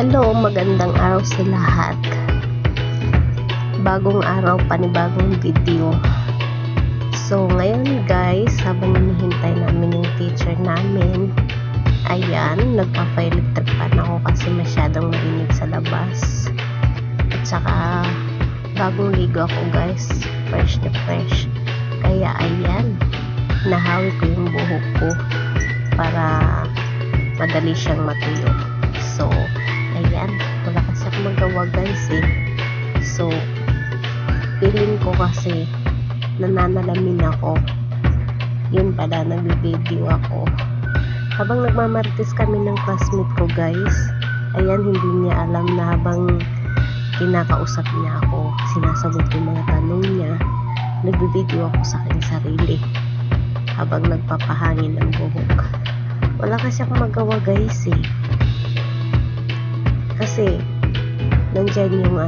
Hello, magandang araw sa lahat. Bagong araw, panibagong video. So, ngayon guys, habang hinihintay namin yung teacher namin, ayan, nagpa-electric fan ako kasi masyadong mainit sa labas. At saka, bagong ligo ako guys, fresh na fresh. Kaya ayan, nahawi ko yung buhok ko para madali siyang matuyo. So, ayan, wala kasi ako magawa guys eh. So, feeling ko kasi nananalamin ako. Yun pala, nag-video ako. Habang nagmamarites kami ng classmate ko guys, ayan, hindi niya alam na habang kinakausap niya ako, sinasagot yung mga tanong niya, nag-video ako sa aking sarili habang nagpapahangin ng buhok. Wala kasi akong magawa guys eh. Kasi nandyan yung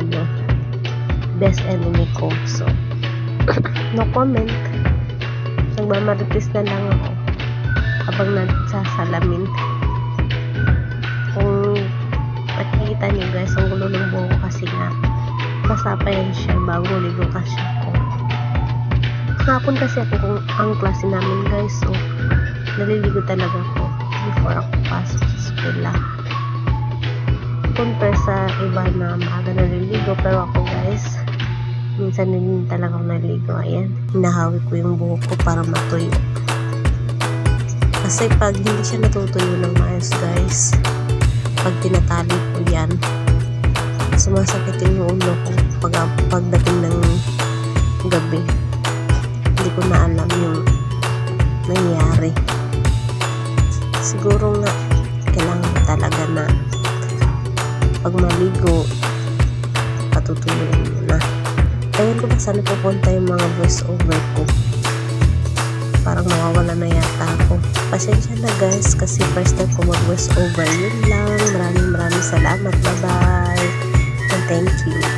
best enemy ko. So no comment. Nagmamarites na lang ako habang nagsasalamin. Kung makikita nyo guys, ang gulo ng buhok kasi nga masapa yan siya bago ligo kasi ako. Kahapon kasi ako kung ang klase namin guys, so naliligo talaga ako before ako pasok sa eskwela. Compare sa iba na maaga naliligo, pero ako guys, minsan din talaga ako naliligo. Ayan, hinahawi ko yung buhok ko para matuyo. Kasi pag hindi siya natutuyo ng maayos guys, pag tinatali ko yan, sumasakit yung ulo ko pagdating ng gabi. Hindi ko na alam yung nangyari. Siguro nga kailangan talaga na pag maligo patutulungan mo na. Ayun ko ba saan pupunta yung mga voice over ko, parang mawawala na yata ako. Pasensya na guys kasi first time ko mag voice over. Yun lang, maraming salamat, bye bye and thank you.